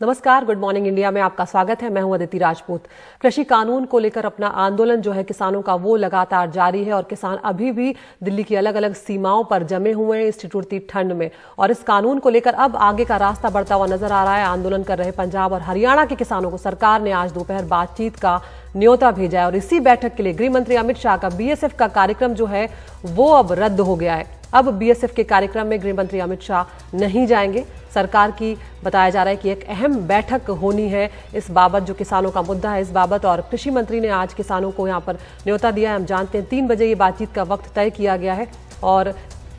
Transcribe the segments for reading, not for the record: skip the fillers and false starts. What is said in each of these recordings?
नमस्कार, good morning India में आपका स्वागत है। मैं हूं अदिति राजपूत। कृषि कानून को लेकर अपना आंदोलन जो है किसानों का वो लगातार जारी है और किसान अभी भी दिल्ली की अलग अलग सीमाओं पर जमे हुए हैं इस ठिठुरती ठंड में। और इस कानून को लेकर अब आगे का रास्ता बढ़ता हुआ नजर आ रहा है। आंदोलन कर रहे पंजाब और हरियाणा के किसानों को सरकार ने आज दोपहर बातचीत का न्योता भेजा है और इसी बैठक के लिए गृह मंत्री अमित शाह का बीएसएफ का कार्यक्रम जो है वो अब रद्द हो गया है। अब बीएसएफ के कार्यक्रम में गृह मंत्री अमित शाह नहीं जाएंगे। सरकार की बताया जा रहा है कि एक अहम बैठक होनी है इस बाबत, जो किसानों का मुद्दा है इस बाबत, और कृषि मंत्री ने आज किसानों को यहां पर न्योता दिया है। हम जानते हैं 3 बजे ये बातचीत का वक्त तय किया गया है और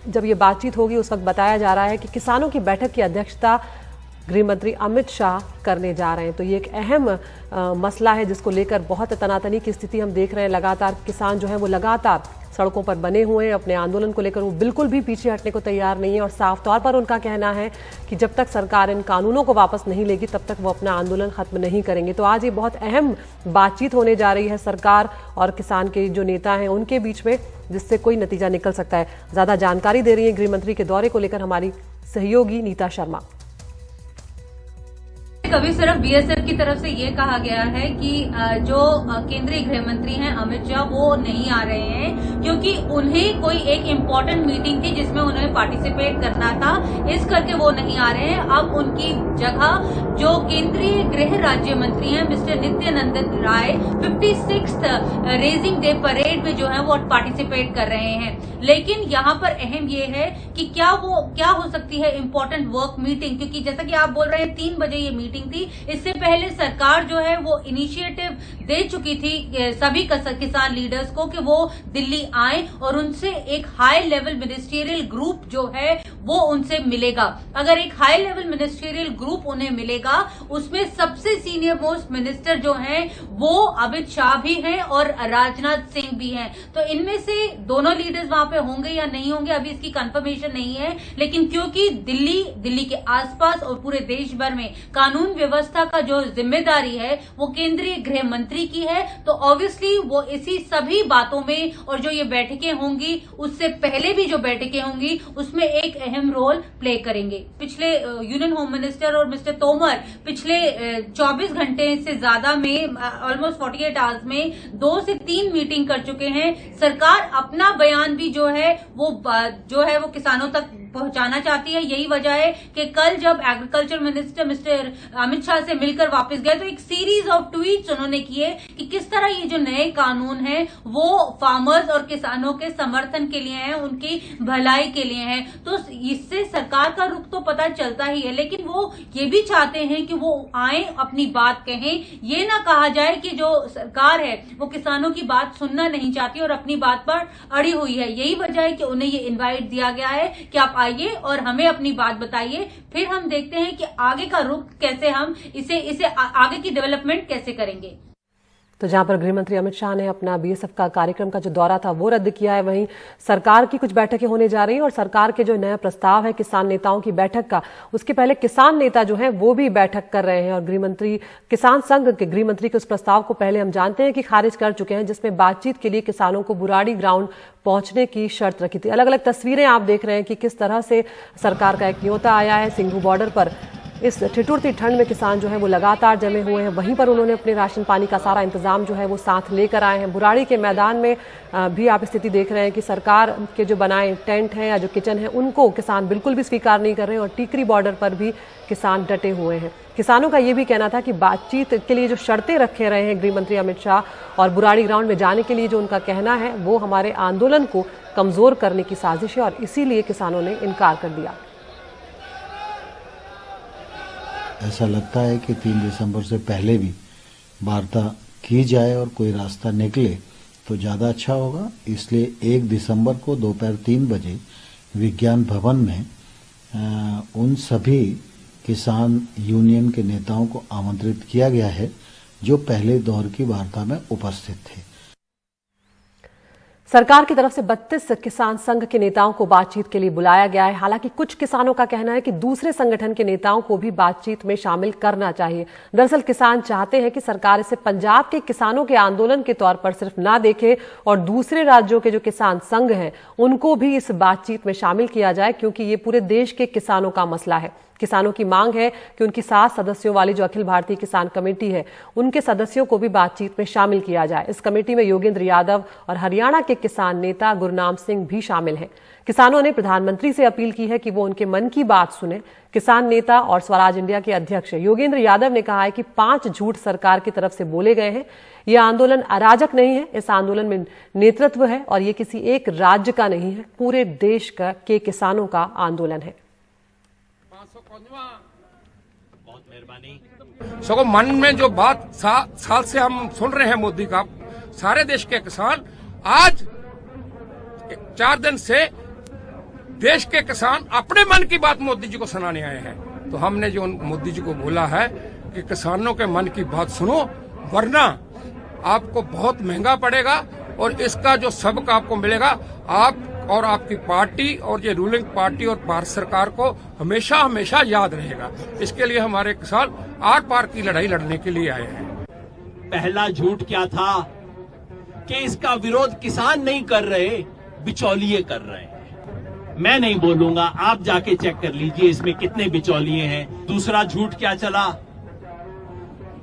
जब ये बातचीत होगी उस वक्त बताया जा रहा है कि किसानों की बैठक की अध्यक्षता गृह मंत्री अमित शाह करने जा रहे हैं। तो ये एक अहम मसला है जिसको लेकर बहुत तनातनी की स्थिति हम देख रहे हैं। लगातार किसान जो है वो लगातार सड़कों पर बने हुए हैं। अपने आंदोलन को लेकर वो बिल्कुल भी पीछे हटने को तैयार नहीं है और साफ तौर पर उनका कहना है कि जब तक सरकार इन कानूनों को वापस नहीं लेगी तब तक वो अपना आंदोलन खत्म नहीं करेंगे। तो आज ये बहुत अहम बातचीत होने जा रही है सरकार और किसान के जो नेता हैं उनके बीच में, जिससे कोई नतीजा निकल सकता है। ज्यादा जानकारी दे रही है गृह मंत्री के दौरे को लेकर हमारी सहयोगी नीता शर्मा। कभी सिर्फ बीएसएफ की तरफ से ये कहा गया है कि जो केंद्रीय गृह मंत्री हैं अमित शाह वो नहीं आ रहे हैं क्योंकि उन्हें कोई एक इम्पोर्टेंट मीटिंग थी जिसमें उन्हें पार्टिसिपेट करना था, इस करके वो नहीं आ रहे हैं। अब उनकी जगह जो केंद्रीय गृह राज्य मंत्री हैं mister Nityanand Rai 56th raising day parade में जो है वो पार्टिसिपेट कर रहे हैं। लेकिन यहाँ पर अहम ये है कि क्या हो सकती है इम्पोर्टेंट वर्क मीटिंग, क्योंकि जैसा कि आप बोल रहे हैं 3 बजे ये मीटिंग थी। इससे पहले सरकार जो है वो इनिशिएटिव दे चुकी थी सभी किसान लीडर्स को कि वो दिल्ली आए और उनसे एक हाई लेवल मिनिस्ट्रियल ग्रुप जो है वो उनसे मिलेगा। अगर एक हाई लेवल मिनिस्ट्रियल ग्रुप उन्हें मिलेगा उसमें सबसे सीनियर मोस्ट मिनिस्टर जो हैं वो अमित शाह भी हैं और राजनाथ सिंह भी हैं। तो इनमें से दोनों लीडर्स वहां पे होंगे या नहीं होंगे अभी इसकी कंफर्मेशन नहीं है। लेकिन क्योंकि दिल्ली के आसपास और पूरे देश भर में कानून व्यवस्था का जो जिम्मेदारी है वो केंद्रीय गृह मंत्री की है, तो ऑब्वियसली वो इसी सभी बातों में और जो ये बैठकें होंगी उससे पहले भी जो बैठकें होंगी उसमें एक अहम रोल प्ले करेंगे। पिछले यूनियन होम मिनिस्टर और मिस्टर तोमर पिछले 24 घंटे से ज्यादा में ऑलमोस्ट 48 आवर्स में 2 से 3 मीटिंग कर चुके हैं। सरकार अपना बयान भी जो है वो किसानों तक पहुंचाना चाहती है। यही वजह है कि कल जब agriculture minister mister Amit Shah से मिलकर वापस गए तो एक सीरीज ऑफ ट्वीट्स उन्होंने किए कि किस तरह ये जो नए कानून हैं वो फार्मर्स और किसानों के समर्थन के लिए हैं, उनकी भलाई के लिए हैं। तो इससे सरकार का रुख तो पता चलता ही है, लेकिन वो ये भी चाहते हैं कि वो आए अपनी बात कहें। ये ना कहा जाए कि जो सरकार है वो किसानों की बात सुनना नहीं चाहती और अपनी बात पर अड़ी हुई है। यही वजह है कि उन्हें ये इन्वाइट दिया गया है कि आप आइए और हमें अपनी बात बताइए, फिर हम देखते हैं कि आगे का रुख कैसे, हम इसे आगे की डेवलपमेंट कैसे करेंगे। तो जहां पर गृह मंत्री अमित शाह ने अपना बीएसएफ का कार्यक्रम का जो दौरा था वो रद्द किया है, वहीं सरकार की कुछ बैठकें होने जा रही हैं और सरकार के जो नया प्रस्ताव है किसान नेताओं की बैठक का, उसके पहले किसान नेता जो है वो भी बैठक कर रहे हैं और गृह मंत्री किसान संघ के गृह मंत्री के उस प्रस्ताव को पहले हम जानते हैं कि खारिज कर चुके हैं, जिसमें बातचीत के लिए किसानों को बुराड़ी ग्राउंड पहुंचने की शर्त रखी थी। अलग अलग तस्वीरें आप देख रहे हैं कि किस तरह से सरकार का एक न्योता आया है। सिंघू बॉर्डर पर इस ठिठुरती ठंड में किसान जो है वो लगातार जमे हुए हैं, वहीं पर उन्होंने अपने राशन पानी का सारा इंतजाम जो है वो साथ लेकर आए हैं। बुराड़ी के मैदान में भी आप स्थिति देख रहे हैं कि सरकार के जो बनाए टेंट हैं या जो किचन है उनको किसान बिल्कुल भी स्वीकार नहीं कर रहे हैं और टीकरी बॉर्डर पर भी किसान डटे हुए हैं। किसानों का ये भी कहना था कि बातचीत के लिए जो शर्तें रखे रहे हैं गृह मंत्री अमित शाह और बुराड़ी ग्राउंड में जाने के लिए जो उनका कहना है वो हमारे आंदोलन को कमजोर करने की साजिश है और इसीलिए किसानों ने इनकार कर दिया। ऐसा लगता है कि 3 दिसंबर से पहले भी वार्ता की जाए और कोई रास्ता निकले तो ज़्यादा अच्छा होगा। इसलिए 1 दिसंबर को दोपहर 3 बजे विज्ञान भवन में उन सभी किसान यूनियन के नेताओं को आमंत्रित किया गया है जो पहले दौर की वार्ता में उपस्थित थे। सरकार की तरफ से 32 किसान संघ के नेताओं को बातचीत के लिए बुलाया गया है। हालांकि कुछ किसानों का कहना है कि दूसरे संगठन के नेताओं को भी बातचीत में शामिल करना चाहिए। दरअसल किसान चाहते हैं कि सरकार इसे पंजाब के किसानों के आंदोलन के तौर पर सिर्फ ना देखे और दूसरे राज्यों के जो किसान संघ हैं उनको भी इस बातचीत में शामिल किया जाए, क्योंकि ये पूरे देश के किसानों का मसला है। किसानों की मांग है कि उनकी 7 सदस्यों वाली जो अखिल भारतीय किसान कमेटी है उनके सदस्यों को भी बातचीत में शामिल किया जाए। इस कमेटी में योगेंद्र यादव और हरियाणा के किसान नेता गुरनाम सिंह भी शामिल हैं। किसानों ने प्रधानमंत्री से अपील की है कि वो उनके मन की बात सुने। किसान नेता और स्वराज इंडिया के अध्यक्ष योगेंद्र यादव ने कहा है कि 5 झूठ सरकार की तरफ से बोले गए हैं। यह आंदोलन अराजक नहीं है, इस आंदोलन में नेतृत्व है और ये किसी एक राज्य का नहीं है, पूरे देश के किसानों का आंदोलन है। बहुत मेहरबानी। सो मन में जो बात साल से हम सुन रहे हैं मोदी का, सारे देश के किसान आज 4 दिन से देश के किसान अपने मन की बात मोदी जी को सुनाने आए हैं। तो हमने जो मोदी जी को बोला है कि किसानों के मन की बात सुनो, वरना आपको बहुत महंगा पड़ेगा और इसका जो सबक आपको मिलेगा, आप और आपकी पार्टी और ये रूलिंग पार्टी और भारत सरकार को हमेशा हमेशा याद रहेगा। इसके लिए हमारे किसान आर पार की लड़ाई लड़ने के लिए आए हैं। पहला झूठ क्या था कि इसका विरोध किसान नहीं कर रहे, बिचौलिए कर रहे हैं। मैं नहीं बोलूंगा, आप जाके चेक कर लीजिए इसमें कितने बिचौलिए हैं। दूसरा झूठ क्या चला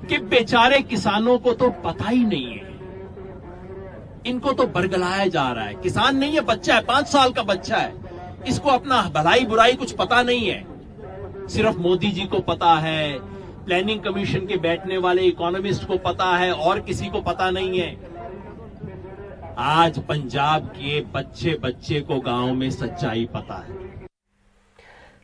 कि बेचारे किसानों को तो पता ही नहीं है, इनको तो बरगलाया जा रहा है। किसान नहीं है, बच्चा है, 5 साल का बच्चा है, इसको अपना भलाई बुराई कुछ पता नहीं है। सिर्फ मोदी जी को पता है, प्लानिंग कमीशन के बैठने वाले इकोनॉमिस्ट को पता है, और किसी को पता नहीं है। आज पंजाब के बच्चे बच्चे को गांव में सच्चाई पता है।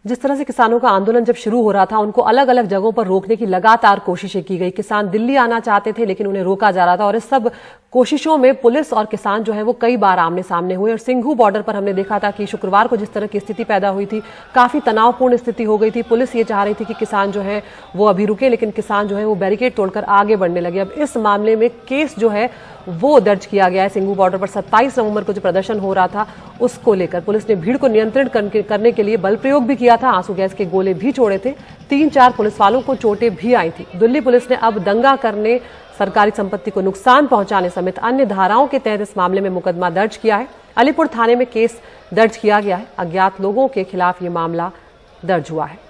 जिस तरह से किसानों का आंदोलन जब शुरू हो रहा था, उनको अलग अलग जगहों पर रोकने की लगातार कोशिशें की गई। किसान दिल्ली आना चाहते थे लेकिन उन्हें रोका जा रहा था और इस सब कोशिशों में पुलिस और किसान जो है वो कई बार आमने सामने हुए। और सिंघू बॉर्डर पर हमने देखा था कि शुक्रवार को जिस तरह की स्थिति पैदा हुई थी, काफी तनावपूर्ण स्थिति हो गई थी। पुलिस ये चाह रही थी कि किसान जो है वो अभी रुके, लेकिन किसान जो है वो बैरिकेड तोड़कर आगे बढ़ने लगे। अब इस मामले में केस जो है वो दर्ज किया गया है। सिंघू बॉर्डर पर 27 नवंबर को जो प्रदर्शन हो रहा था उसको लेकर पुलिस ने भीड़ को नियंत्रित करने के लिए बल प्रयोग भी किया था, आंसू गैस के गोले भी छोड़े थे। 3-4 पुलिस वालों को चोटें भी आई थी। दिल्ली पुलिस ने अब दंगा करने, सरकारी संपत्ति को नुकसान पहुंचाने समेत अन्य धाराओं के तहत इस मामले में मुकदमा दर्ज किया है। अलीपुर थाने में केस दर्ज किया गया है। अज्ञात लोगों के खिलाफ ये मामला दर्ज हुआ है।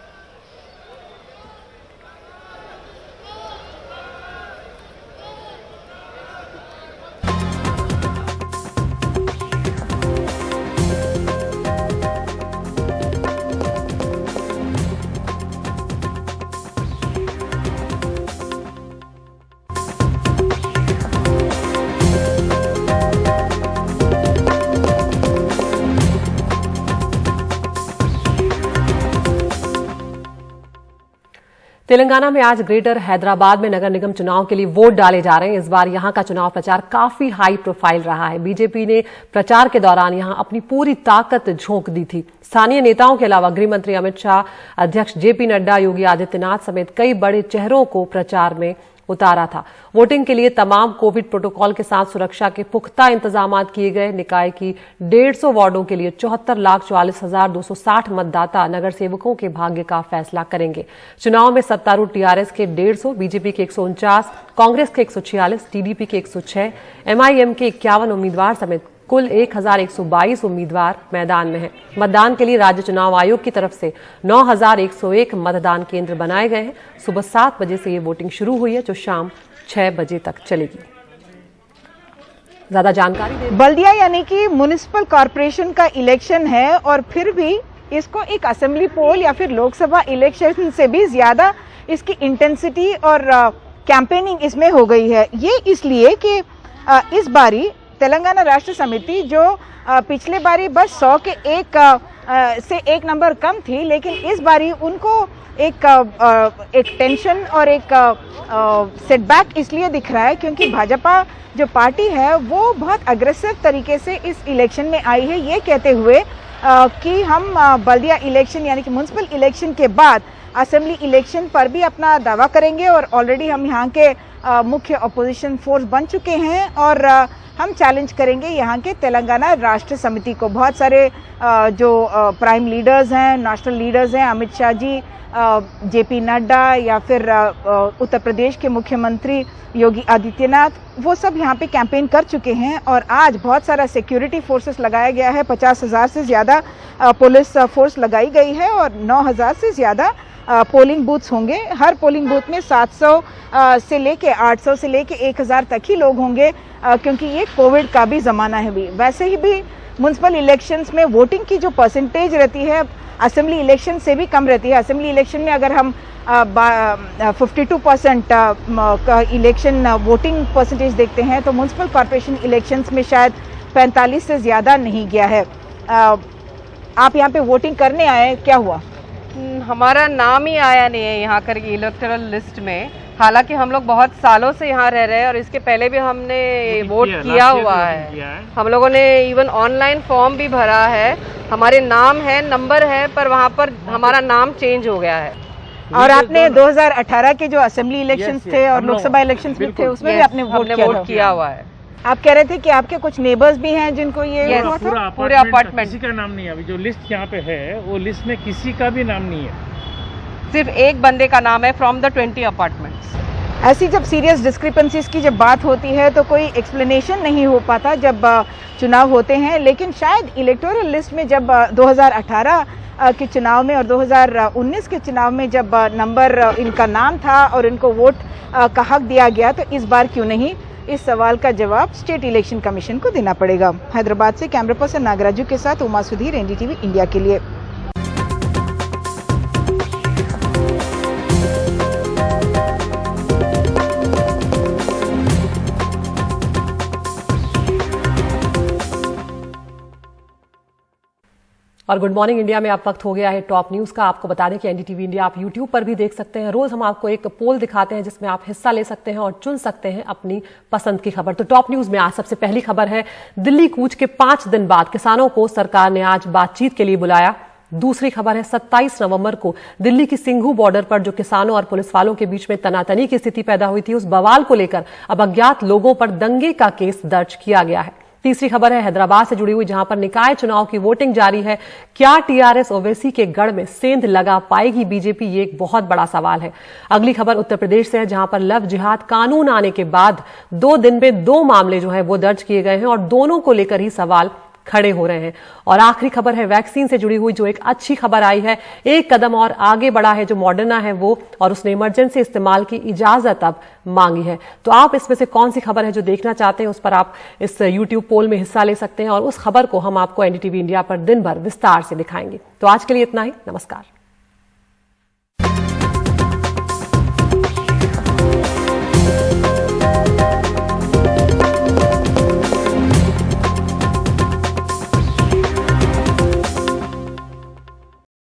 तेलंगाना में आज ग्रेटर हैदराबाद में नगर निगम चुनाव के लिए वोट डाले जा रहे हैं। इस बार यहां का चुनाव प्रचार काफी हाई प्रोफाइल रहा है। बीजेपी ने प्रचार के दौरान यहां अपनी पूरी ताकत झोंक दी थी। स्थानीय नेताओं के अलावा गृह मंत्री अमित शाह, अध्यक्ष जेपी नड्डा, योगी आदित्यनाथ समेत कई बड़े चेहरों को प्रचार में उतारा था। वोटिंग के लिए तमाम कोविड प्रोटोकॉल के साथ सुरक्षा के पुख्ता इंतजाम किए गए। निकाय की 150 वार्डों के लिए 74,44,260 मतदाता नगर सेवकों के भाग्य का फैसला करेंगे। चुनाव में सत्तारूढ़ टीआरएस के 150, बीजेपी के 149, कांग्रेस के 146, टीडीपी के 106, एमआईएम के 51 उम्मीदवार समेत कुल 1,122 उम्मीदवार मैदान में हैं। मतदान के लिए राज्य चुनाव आयोग की तरफ से 9,101 मतदान केंद्र बनाए गए हैं। सुबह 7 बजे से ये वोटिंग शुरू हुई है, जो शाम 6 बजे तक चलेगी। ज्यादा जानकारी बल्दिया यानी कि म्युनिसिपल कॉर्पोरेशन का इलेक्शन है और फिर भी इसको एक असेंबली पोल या फिर लोकसभा इलेक्शन से भी ज्यादा इसकी इंटेंसिटी और कैंपेनिंग इसमें हो गई है। ये इसलिए कि इस बारी तेलंगाना राष्ट्र समिति जो पिछले बारी बस 100 के एक नंबर कम थी, लेकिन इस बारी उनको एक टेंशन और एक सेटबैक इसलिए दिख रहा है क्योंकि भाजपा जो पार्टी है वो बहुत अग्रेसिव तरीके से इस इलेक्शन में आई है, ये कहते हुए कि हम बल्दिया इलेक्शन यानी कि म्युनिसिपल इलेक्शन के बाद असेंबली इलेक्शन पर भी अपना दावा करेंगे। और ऑलरेडी हम यहाँ के मुख्य अपोजिशन फोर्स बन चुके हैं और हम चैलेंज करेंगे यहाँ के तेलंगाना राष्ट्र समिति को। बहुत सारे जो प्राइम लीडर्स हैं, नेशनल लीडर्स हैं, अमित शाह जी, जेपी नड्डा या फिर उत्तर प्रदेश के मुख्यमंत्री योगी आदित्यनाथ, वो सब यहाँ पे कैंपेन कर चुके हैं। और आज बहुत सारा सिक्योरिटी फोर्सेस लगाया गया है, 50,000 से ज़्यादा पुलिस फोर्स लगाई गई है और 9,000 से ज़्यादा पोलिंग बूथ्स होंगे। हर पोलिंग बूथ में 700 से लेके 800 से लेके 1000 तक ही लोग होंगे, क्योंकि ये कोविड का भी ज़माना है भी। वैसे ही भी म्युनिसिपल इलेक्शंस में वोटिंग की जो परसेंटेज रहती है असेंबली इलेक्शन से भी कम रहती है। असेंबली इलेक्शन में अगर हम 52% का इलेक्शन वोटिंग परसेंटेज देखते हैं तो म्युनिसिपल कॉर्पोरेशन इलेक्शंस में शायद 45 से ज़्यादा नहीं गया है। आप यहाँ पे वोटिंग करने आए, क्या हुआ? हमारा नाम ही आया नहीं है यहाँ कर इलेक्टोरल लिस्ट में। हालांकि हम लोग बहुत सालों से यहाँ रह रहे हैं और इसके पहले भी हमने वोट किया हुआ है। हम लोगों ने इवन ऑनलाइन फॉर्म भी भरा है, हमारे नाम है, नंबर है, पर वहाँ पर हमारा नाम चेंज हो गया है। और आपने 2018 के जो असेंबली इलेक्शंस थे और लोकसभा इलेक्शंस भी थे उसमें भी आपने वोट किया हुआ है। आप कह रहे थे कि आपके कुछ नेबर्स भी हैं जिनको ये हुआ था? पूरे अपार्टमेंट किसी का नाम नहीं है। अभी जो लिस्ट यहाँ पे है वो लिस्ट में किसी का भी नाम नहीं है, सिर्फ एक बंदे का नाम है फ्रॉम द 20 अपार्टमेंट्स। ऐसी जब सीरियस डिस्क्रिपेंसीज की जब बात होती है तो कोई एक्सप्लेनेशन नहीं हो पाता जब चुनाव होते हैं। लेकिन शायद इलेक्टोरल लिस्ट में जब 2018 के चुनाव में और 2019 के चुनाव में जब नंबर इनका नाम था और इनको वोट का हक दिया गया, तो इस बार क्यों नहीं? इस सवाल का जवाब स्टेट इलेक्शन कमीशन को देना पड़ेगा। हैदराबाद से कैमरा पर्सन नागराजू के साथ उमा सुधीर, एनडीटीवी इंडिया के लिए। और गुड मॉर्निंग इंडिया में अब वक्त हो गया है टॉप न्यूज का। आपको बता दें कि एनडीटीवी इंडिया आप यूट्यूब पर भी देख सकते हैं। रोज हम आपको एक पोल दिखाते हैं जिसमें आप हिस्सा ले सकते हैं और चुन सकते हैं अपनी पसंद की खबर। तो टॉप न्यूज में आज सबसे पहली खबर है, दिल्ली कूच के 5 दिन बाद किसानों को सरकार ने आज बातचीत के लिए बुलाया। दूसरी खबर है, 27 नवंबर को दिल्ली की सिंघू बॉर्डर पर जो किसानों और पुलिस वालों के बीच में तनातनी की स्थिति पैदा हुई थी, उस बवाल को लेकर अब अज्ञात लोगों पर दंगे का केस दर्ज किया गया है। तीसरी खबर है हैदराबाद से जुड़ी हुई, जहां पर निकाय चुनाव की वोटिंग जारी है। क्या टीआरएस ओवैसी के गढ़ में सेंध लगा पाएगी बीजेपी? ये एक बहुत बड़ा सवाल है। अगली खबर उत्तर प्रदेश से है, जहां पर लव जिहाद कानून आने के बाद 2 दिन में 2 मामले जो है वो दर्ज किए गए हैं और दोनों को लेकर ही सवाल खड़े हो रहे हैं। और आखिरी खबर है वैक्सीन से जुड़ी हुई, जो एक अच्छी खबर आई है। एक कदम और आगे बढ़ा है जो मॉडर्ना है वो, और उसने इमरजेंसी इस्तेमाल की इजाजत अब मांगी है। तो आप इसमें से कौन सी खबर है जो देखना चाहते हैं, उस पर आप इस यूट्यूब पोल में हिस्सा ले सकते हैं और उस खबर को हम आपको एनडीटीवी इंडिया पर दिन भर विस्तार से दिखाएंगे। तो आज के लिए इतना ही, नमस्कार।